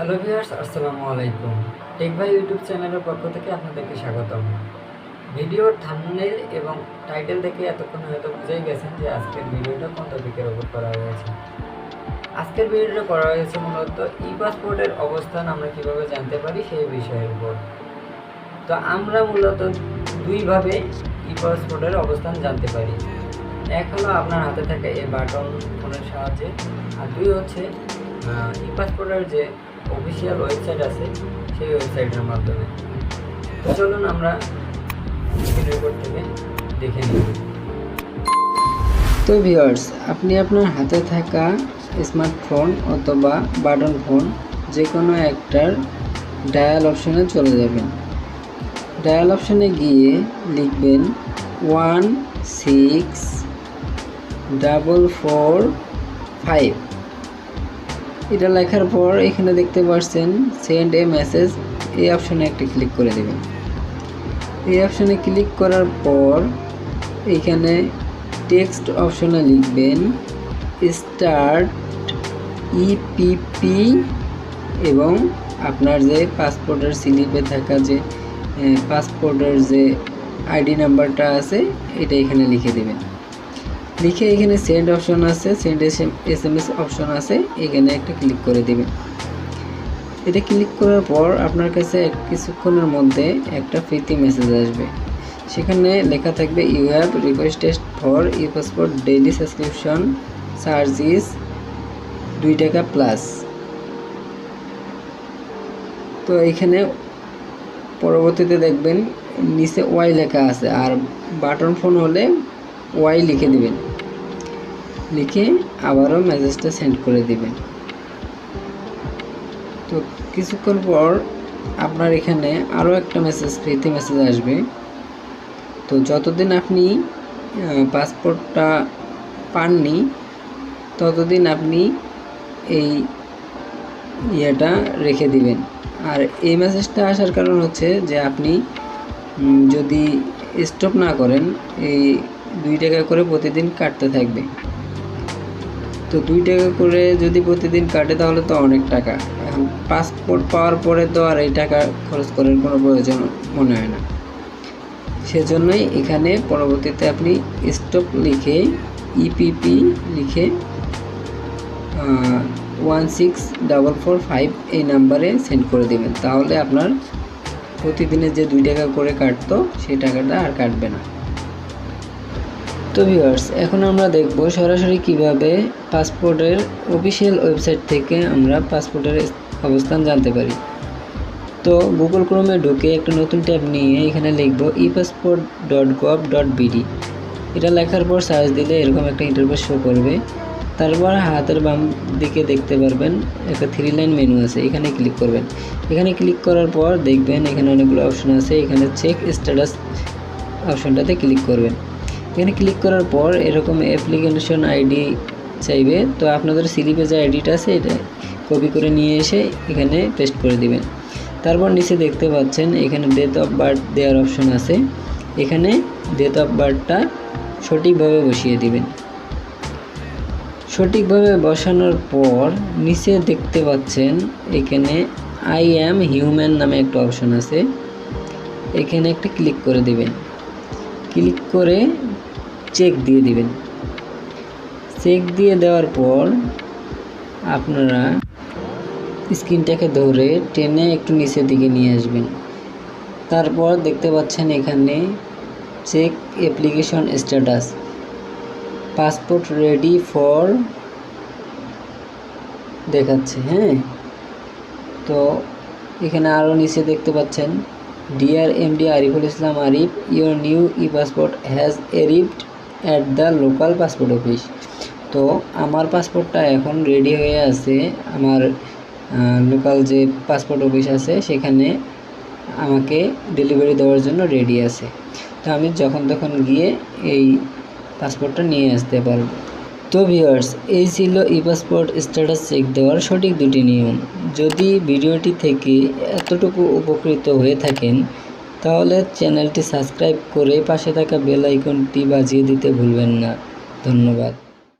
Hello viewers, আসসালামু আলাইকুম। Take ভাই ইউটিউব চ্যানেলের পক্ষ থেকে আপনাদেরকে স্বাগতম। ভিডিওর থাম্বনেইল এবং টাইটেল দেখে এতক্ষণ হয়তো বুঝেই গেছেন যে আজকের ভিডিওটা কোন টপিকের উপর করা হয়েছে। আজকের ভিডিওটা করা হয়েছে মূলত ই পাসপোর্টের অবস্থান আমরা কিভাবে জানতে পারি সেই বিষয়ের উপর। তো আমরা মূলত দুইভাবে ই পাসপোর্টের অবস্থান জানতে পারি। এক হলো আপনার হাতে থাকা এই বাটন ফোনের সাহায্যে, আর দুই হচ্ছে ই পাসপোর্টের যে অফিসিয়াল ওয়েবসাইট আছে সেই ওয়েবসাইটের মাধ্যমে। তো চলুন আমরা রিপোর্ট থেকে দেখে নিই। তো ভিউয়ার্স, আপনি আপনার হাতে থাকা স্মার্টফোন অথবা বাটন ফোন যে কোনো একটার ডায়াল অপশনে চলে যাবেন। ডায়াল অপশনে গিয়ে লিখবেন 16445। এটা লেখার পর এখানে দেখতে পাচ্ছেন সেন্ড এ মেসেজ, এই অপশনে একটা ক্লিক করে দেবেন। এই অপশনে ক্লিক করার পর এখানে টেক্সট অপশনে লিখবেন স্টার্ট ইপিপি এবং আপনার যে পাসপোর্টের স্লিপে থাকা যে পাসপোর্টের যে আইডি নাম্বারটা আছে এটা এখানে লিখে দেবেন। লিখে এখানে সেন্ড অপশন আছে, সেন্ড এসএমএস অপশন আছে, এখানে একটা ক্লিক করে দেবেন। এটা ক্লিক করার পর আপনার কাছে কিছুক্ষণের মধ্যে একটা ফ্রিতে মেসেজ আসবে। সেখানে লেখা থাকবে you have requested for E passport daily subscription, charge is 2 টাকা প্লাস। তো এখানে পরবর্তীতে দেখবেন নিচে ওয়াই লেখা আছে, আর বাটন ফোন হলে ওয়াই লিখে দিবেন। লিখে আবারও মেসেজটা সেন্ড করে দিবেন। তো কিছুক্ষণ পর আপনার এখানে আরও একটা মেসেজ, ফ্রিতে মেসেজ আসবে। তো যতদিন আপনি পাসপোর্টটা পাননি ততদিন আপনি এই ইয়েটা রেখে দিবেন। আর এই মেসেজটা আসার কারণ হচ্ছে যে আপনি যদি স্টপ না করেন এই 2 টাকা করে প্রতিদিন কাটতে থাকবে। তো 2 টাকা করে যদি প্রতিদিন কাটে তাহলে তো অনেক টাকা। এখন পাসপোর্ট পাওয়ার পরে তো আর এই টাকা খরচ করার কোনো প্রয়োজন মনে হয় না। সেজন্যই এখানে পরবর্তীতে আপনি স্টপ লিখে ইপিপি লিখে 16445 এই নাম্বারে সেন্ড করে দেবেন। তাহলে আপনার প্রতিদিনের যে 2 টাকা করে কাটতো সেই টাকাটা আর কাটবে না। তো ভিউয়ার্স, এখন আমরা দেখব সরাসরি কিভাবে পাসপোর্টের অফিসিয়াল ওয়েবসাইট থেকে আমরা পাসপোর্টের অবস্থান জানতে পারি। তো গুগল ক্রোমে ঢুকে একটা নতুন ট্যাব নিয়ে এখানে লিখব epassport.gov.bd। এটা লেখার পর সার্চ দিলে এরকম একটা ইন্টারফেস শো করবে। তারপর হাতের বাম দিকে দেখতে পারবেন একটা 3 লাইন মেনু আছে, এখানে ক্লিক করবেন। এখানে ক্লিক করার পর দেখবেন এখানে অনেকগুলো অপশন আছে, এখানে চেক স্ট্যাটাস অপশনটাতে ক্লিক করবেন। এখানে ক্লিক করার পর এরকম অ্যাপ্লিকেশন আইডি চাইবে। তো আপনাদের স্লিপে যে আইডিটা আছে এটা কপি করে নিয়ে এসে এখানে পেস্ট করে দিবেন। তারপর নিচে দেখতে পাচ্ছেন এখানে ডেট অফ বার্থ দেওয়ার অপশন আছে, এখানে ডেট অফ বার্থটা সঠিকভাবে বসিয়ে দিবেন। সঠিকভাবে বসানোর পর নিচে দেখতে পাচ্ছেন এখানে আই অ্যাম হিউম্যান নামে একটা অপশন আছে, এখানে একটা ক্লিক করে দিবেন। ক্লিক করে চেক দিয়ে দিবেন। চেক দিয়ে দেওয়ার পর আপনারা স্ক্রিনটাকে ধরে টেনে একটু নিচের দিকে নিয়ে আসবেন। তারপর দেখতে পাচ্ছেন এখানে check application status, passport ready for দেখাচ্ছে। হ্যাঁ, তো এখানে আরও নিচে দেখতে পাচ্ছেন dear MD Ariful Islam Arif, your new e passport has arrived at the local passport office. তো আমার পাসপোর্টটা এখন রেডি হয়ে আছে, আমার লোকাল যে পাসপোর্ট অফিস আছে সেখানে আমাকে ডেলিভারি দেওয়ার জন্য রেডি আছে। তো আমি যখন তখন গিয়ে এই পাসপোর্টটা নিয়ে আসতে পারবো। তো ভিউয়ার্স, এই ছিল ই পাসপোর্ট স্ট্যাটাস চেক দেওয়ার সঠিক 2টি নিয়ম। যদি ভিডিওটি থেকে এতটুকু উপকৃত হয়ে থাকেন তাহলে চ্যানেলটি সাবস্ক্রাইব করে পাশে থাকা বেল আইকনটি বাজিয়ে দিতে ভুলবেন না। ধন্যবাদ।